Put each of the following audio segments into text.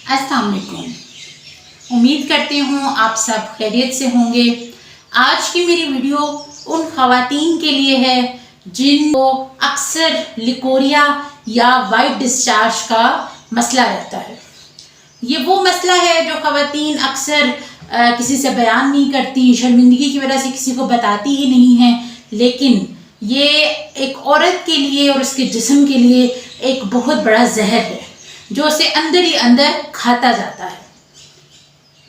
अस्सलाम वालेकुम। उम्मीद करती हूँ आप सब खैरियत से होंगे। आज की मेरी वीडियो उन ख़वातीन के लिए है जिनको अक्सर लिकोरिया या वाइट डिस्चार्ज का मसला रहता है। ये वो मसला है जो ख़वातीन अक्सर किसी से बयान नहीं करती, शर्मिंदगी की वजह से किसी को बताती ही नहीं है, लेकिन ये एक औरत के लिए और उसके जिस्म के लिए एक बहुत बड़ा जहर है जो उसे अंदर ही अंदर खाता जाता है।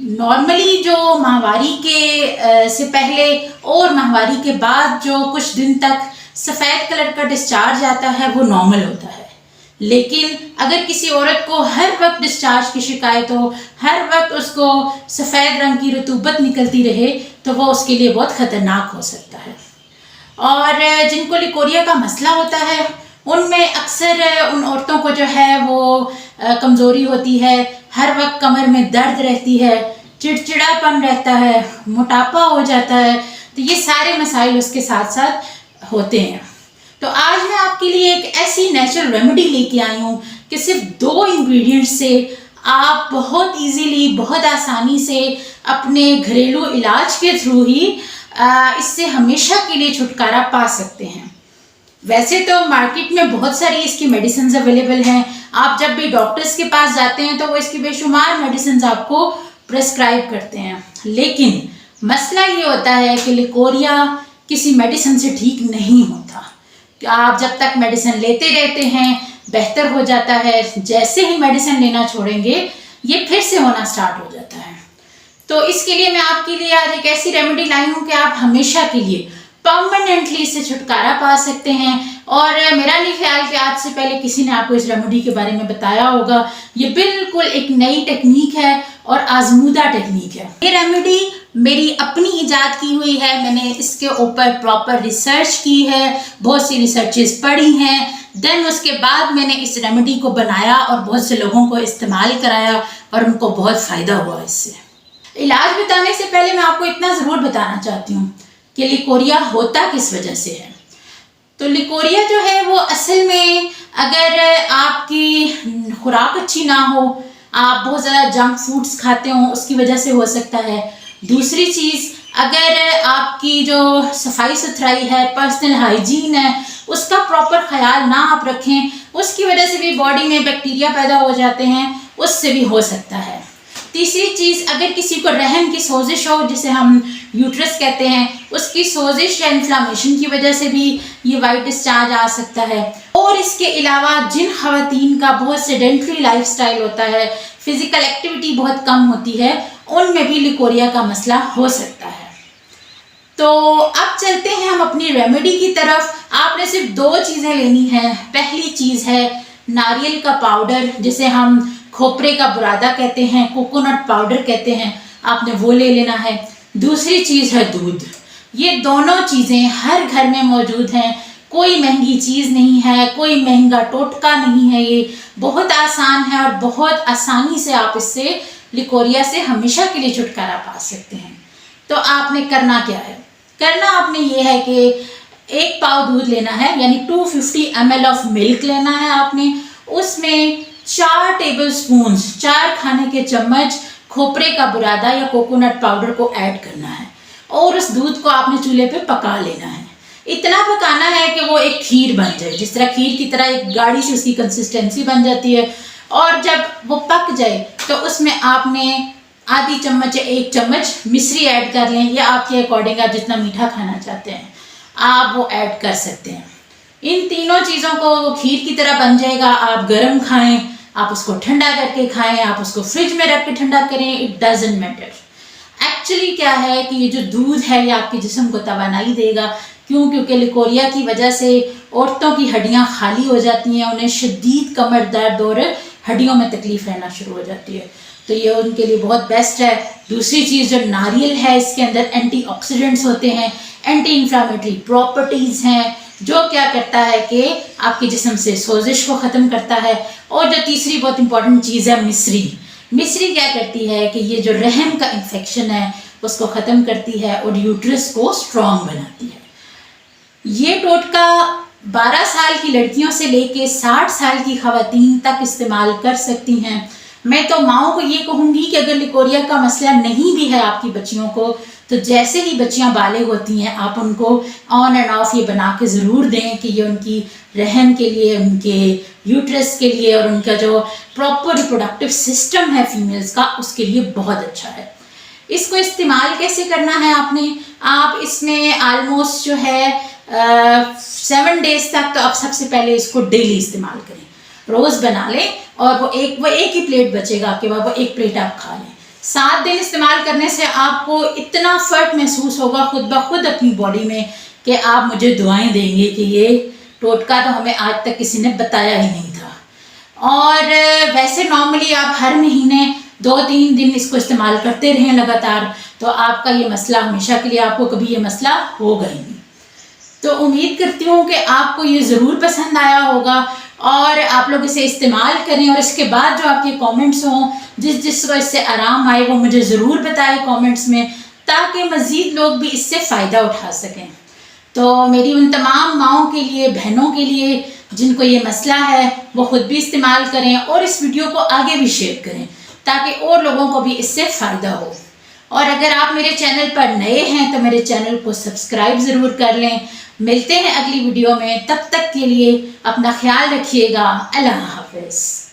नॉर्मली जो माहवारी के से पहले और माहवारी के बाद जो कुछ दिन तक सफ़ेद कलर का डिस्चार्ज आता है वो नॉर्मल होता है, लेकिन अगर किसी औरत को हर वक्त डिस्चार्ज की शिकायत हो, हर वक्त उसको सफ़ेद रंग की रतूबत निकलती रहे, तो वो उसके लिए बहुत ख़तरनाक हो सकता है। और जिनको लिकोरिया का मसला होता है उनमें अक्सर उन औरतों को जो है वो कमज़ोरी होती है, हर वक्त कमर में दर्द रहती है, चिड़चिड़ापन रहता है, मोटापा हो जाता है। तो ये सारे मसाइल उसके साथ साथ होते हैं। तो आज मैं आपके लिए एक ऐसी नेचुरल रेमेडी लेके आई हूँ कि सिर्फ 2 इंग्रेडिएंट्स से आप बहुत इजीली, बहुत आसानी से अपने घरेलू इलाज के थ्रू ही इससे हमेशा के लिए छुटकारा पा सकते हैं। वैसे तो मार्केट में बहुत सारी इसकी मेडिसिन अवेलेबल हैं। आप जब भी डॉक्टर्स के पास जाते हैं तो वो इसकी बेशुमार मेडिसिन आपको प्रेस्क्राइब करते हैं, लेकिन मसला ये होता है कि लिकोरिया किसी मेडिसिन से ठीक नहीं होता। आप जब तक मेडिसिन लेते रहते हैं बेहतर हो जाता है, जैसे ही मेडिसिन लेना छोड़ेंगे ये फिर से होना स्टार्ट हो जाता है। तो इसके लिए मैं आपके लिए आज एक ऐसी रेमेडी लाई हूँ कि आप हमेशा के लिए परमानेंटली इससे छुटकारा पा सकते हैं। और मेरा नहीं ख्याल कि आज से पहले किसी ने आपको इस रेमेडी के बारे में बताया होगा। ये बिल्कुल एक नई टेक्निक है और आजमूदा टेक्निक है। ये रेमेडी मेरी अपनी इजाद की हुई है। मैंने इसके ऊपर प्रॉपर रिसर्च की है, बहुत सी रिसर्चेस पढ़ी हैं, देन उसके बाद मैंने इस रेमेडी को बनाया और बहुत से लोगों को इस्तेमाल कराया और उनको बहुत फ़ायदा हुआ इससे। इलाज बताने से पहले मैं आपको इतना ज़रूर बताना चाहती हूँ कि लिकोरिया होता किस वजह से है। तो लिकोरिया जो है वो असल में अगर आपकी खुराक अच्छी ना हो, आप बहुत ज़्यादा जंक फूड्स खाते हो, उसकी वजह से हो सकता है। दूसरी चीज़, अगर आपकी जो सफाई सुथराई है, पर्सनल हाइजीन है, उसका प्रॉपर ख्याल ना आप रखें, उसकी वजह से भी बॉडी में बैक्टीरिया पैदा हो जाते हैं, उससे भी हो सकता है। तीसरी चीज़, अगर किसी को रहम की सोजिश हो, जिसे हम यूट्रस कहते हैं, उसकी सोजिश या इन्फ्लामेशन की वजह से भी ये वाइट डिस्चार्ज आ सकता है। और इसके अलावा जिन ख़वातीन का बहुत सेडेंटरी लाइफस्टाइल होता है, फिज़िकल एक्टिविटी बहुत कम होती है, उनमें भी लिकोरिया का मसला हो सकता है। तो अब चलते हैं हम अपनी रेमेडी की तरफ। आपने सिर्फ 2 चीज़ें लेनी हैं। पहली चीज़ है नारियल का पाउडर, जिसे हम खोपरे का बुरादा कहते हैं, कोकोनट पाउडर कहते हैं, आपने वो ले लेना है। दूसरी चीज़ है दूध। ये दोनों चीज़ें हर घर में मौजूद हैं, कोई महंगी चीज़ नहीं है, कोई महंगा टोटका नहीं है, ये बहुत आसान है और बहुत आसानी से आप इससे लिकोरिया से हमेशा के लिए छुटकारा पा सकते हैं। तो आपने करना क्या है? करना आपने ये है कि 1 पाव दूध लेना है, यानी 250 ml ऑफ मिल्क लेना है आपने। उसमें 4 टेबल स्पून, 4 खाने के चम्मच खोपरे का बुरादा या कोकोनट पाउडर को ऐड करना है और उस दूध को आपने चूल्हे पे पका लेना है। इतना पकाना है कि वो एक खीर बन जाए, जिस तरह खीर की तरह एक गाढ़ी सी उसकी कंसिस्टेंसी बन जाती है। और जब वो पक जाए तो उसमें आपने आधी चम्मच या 1 चम्मच मिश्री ऐड कर लें, या आपके अकॉर्डिंग आप जितना मीठा खाना चाहते हैं आप वो ऐड कर सकते हैं। इन तीनों चीज़ों को खीर की तरह बन जाएगा। आप गर्म खाएं, आप उसको ठंडा करके खाएं, आप उसको फ्रिज में रख के ठंडा करें, इट डजंट मैटर। एक्चुअली क्या है कि ये जो दूध है ये आपके जिस्म को तवानाई देगा। क्यों? क्योंकि लिकोरिया की वजह से औरतों की हड्डियां खाली हो जाती हैं, उन्हें शदीद कमर दर्द और हड्डियों में तकलीफ रहना शुरू हो जाती है, तो ये उनके लिए बहुत बेस्ट है। दूसरी चीज़, जो नारियल है इसके अंदर एंटीऑक्सीडेंट्स होते हैं, एंटी इन्फ्लामेटरी प्रॉपर्टीज़ हैं, जो क्या करता है कि आपके जिस्म से सोजिश को ख़त्म करता है। और जो तीसरी बहुत इंपॉर्टेंट चीज़ है मिश्री। मिश्री क्या करती है कि ये जो रहम का इन्फेक्शन है उसको ख़त्म करती है और यूट्रस को स्ट्रॉन्ग बनाती है। ये टोटका 12 साल की लड़कियों से लेके 60 साल की ख़वातीन तक इस्तेमाल कर सकती हैं। मैं तो माओ को ये कहूँगी कि अगर लिकोरिया का मसला नहीं भी है आपकी बच्चियों को, तो जैसे ही बच्चियां बालिग होती हैं आप उनको ऑन एंड ऑफ ये बना के ज़रूर दें कि ये उनकी रहम के लिए, उनके यूट्रस के लिए और उनका जो प्रॉपर रिप्रोडक्टिव सिस्टम है फीमेल्स का, उसके लिए बहुत अच्छा है। इसको इस्तेमाल कैसे करना है आप इसमें आलमोस्ट जो है 7 डेज तक, तो आप सबसे पहले इसको डेली इस्तेमाल करें, रोज़ बना लें और वो एक ही प्लेट बचेगा आपके पास, वो एक प्लेट आप खा लें। 7 दिन इस्तेमाल करने से आपको इतना फ़र्क महसूस होगा खुद ब खुद अपनी बॉडी में कि आप मुझे दुआएं देंगे कि ये टोटका तो हमें आज तक किसी ने बताया ही नहीं था। और वैसे नॉर्मली आप हर महीने 2-3 दिन इसको इस्तेमाल करते रहें लगातार, तो आपका ये मसला हमेशा के लिए, आपको कभी ये मसला होगा ही नहीं। तो उम्मीद करती हूँ कि आपको ये ज़रूर पसंद आया होगा और आप लोग इसे इस्तेमाल करें, और इसके बाद जो आपके कमेंट्स हों, जिसको इससे आराम आए वो मुझे ज़रूर बताएं कमेंट्स में, ताकि मज़ीद लोग भी इससे फ़ायदा उठा सकें। तो मेरी उन तमाम माओं के लिए, बहनों के लिए जिनको ये मसला है, वो ख़ुद भी इस्तेमाल करें और इस वीडियो को आगे भी शेयर करें ताकि और लोगों को भी इससे फ़ायदा हो। और अगर आप मेरे चैनल पर नए हैं तो मेरे चैनल को सब्सक्राइब ज़रूर कर लें। मिलते हैं अगली वीडियो में, तब तक के लिए अपना ख्याल रखिएगा। अल्लाह हाफ़िज़।